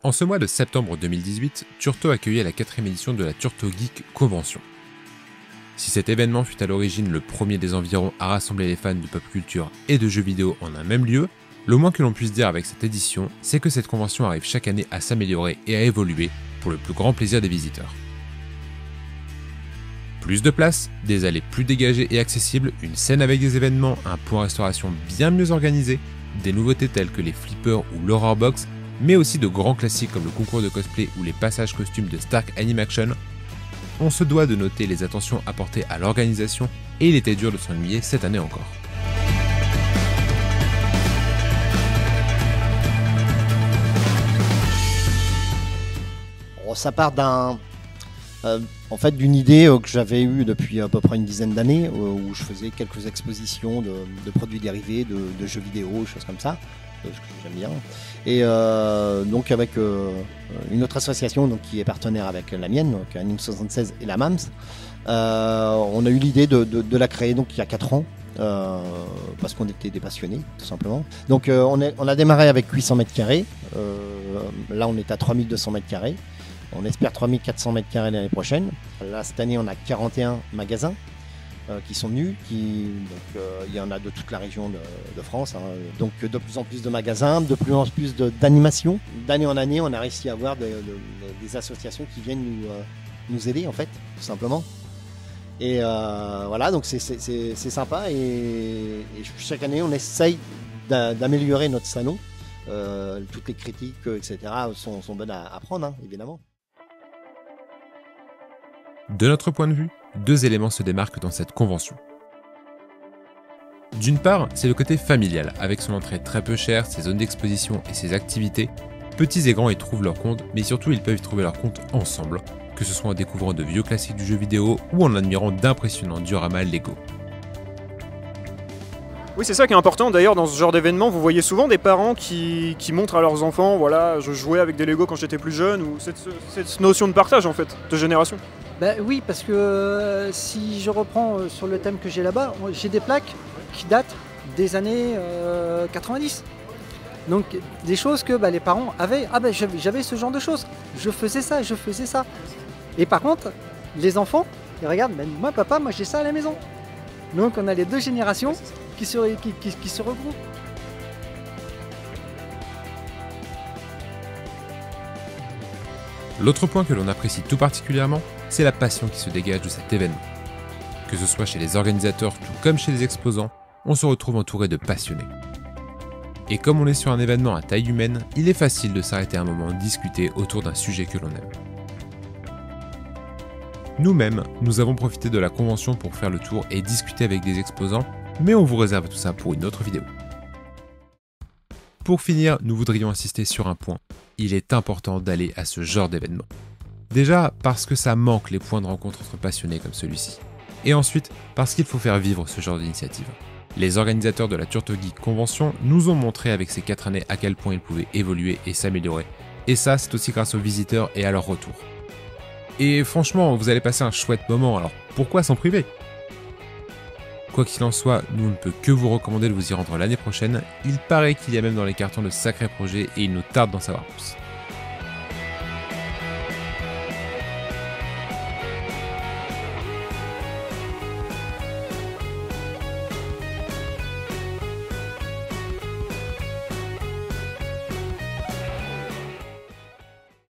En ce mois de septembre 2018, Turto accueillait la 4e édition de la Turto Geek Convention. Si cet événement fut à l'origine le premier des environs à rassembler les fans de pop culture et de jeux vidéo en un même lieu, le moins que l'on puisse dire avec cette édition, c'est que cette convention arrive chaque année à s'améliorer et à évoluer pour le plus grand plaisir des visiteurs. Plus de place, des allées plus dégagées et accessibles, une scène avec des événements, un point restauration bien mieux organisé, des nouveautés telles que les flippers ou l'horror box, mais aussi de grands classiques comme le concours de cosplay ou les passages costumes de Stark Animation, on se doit de noter les attentions apportées à l'organisation et il était dur de s'ennuyer cette année encore. Ça part d'une idée que j'avais eue depuis à peu près une dizaine d'années, où je faisais quelques expositions de produits dérivés, de jeux vidéo, choses comme ça, ce que j'aime bien. Et donc avec une autre association donc, qui est partenaire avec la mienne, donc Anime 76 et la MAMS, on a eu l'idée de la créer donc, il y a 4 ans. Parce qu'on était des passionnés tout simplement. Donc on a démarré avec 800 mètres carrés, là on est à 3200 mètres carrés. On espère 3400 mètres carrés l'année prochaine. Là, cette année, on a 41 magasins qui sont venus. Il y en a de toute la région de France. Donc, de plus en plus de magasins, de plus en plus d'animations. D'année en année, on a réussi à avoir des associations qui viennent nous aider, en fait, tout simplement. Et voilà, donc c'est sympa. Et chaque année, on essaye d'améliorer notre salon. Toutes les critiques, etc., sont bonnes à prendre, évidemment. De notre point de vue, 2 éléments se démarquent dans cette convention. D'une part, c'est le côté familial, avec son entrée très peu chère, ses zones d'exposition et ses activités. Petits et grands y trouvent leur compte, mais surtout ils peuvent y trouver leur compte ensemble, que ce soit en découvrant de vieux classiques du jeu vidéo ou en admirant d'impressionnants dioramas Lego. Oui, c'est ça qui est important. D'ailleurs, dans ce genre d'événement, vous voyez souvent des parents qui montrent à leurs enfants, voilà, je jouais avec des Lego quand j'étais plus jeune, ou cette notion de partage, en fait, de génération. Oui, parce que si je reprends sur le thème que j'ai là-bas, j'ai des plaques qui datent des années 90. Donc, des choses que les parents avaient. J'avais ce genre de choses. Je faisais ça. Et par contre, les enfants, ils regardent, moi, papa, moi, j'ai ça à la maison. Donc, on a les 2 générations qui se regroupent. L'autre point que l'on apprécie tout particulièrement, c'est la passion qui se dégage de cet événement. Que ce soit chez les organisateurs tout comme chez les exposants, on se retrouve entouré de passionnés. Et comme on est sur un événement à taille humaine, il est facile de s'arrêter un moment discuter autour d'un sujet que l'on aime. Nous-mêmes, nous avons profité de la convention pour faire le tour et discuter avec des exposants, mais on vous réserve tout ça pour une autre vidéo. Pour finir, nous voudrions insister sur un point. Il est important d'aller à ce genre d'événement. Déjà parce que ça manque les points de rencontre entre passionnés comme celui-ci. Et ensuite parce qu'il faut faire vivre ce genre d'initiative. Les organisateurs de la Turto Geek Convention nous ont montré avec ces 4 années à quel point ils pouvaient évoluer et s'améliorer. Et ça, c'est aussi grâce aux visiteurs et à leur retour. Et franchement, vous allez passer un chouette moment, alors pourquoi s'en priver ? Quoi qu'il en soit, nous on ne peut que vous recommander de vous y rendre l'année prochaine. Il paraît qu'il y a même dans les cartons de sacrés projets et il nous tarde d'en savoir plus.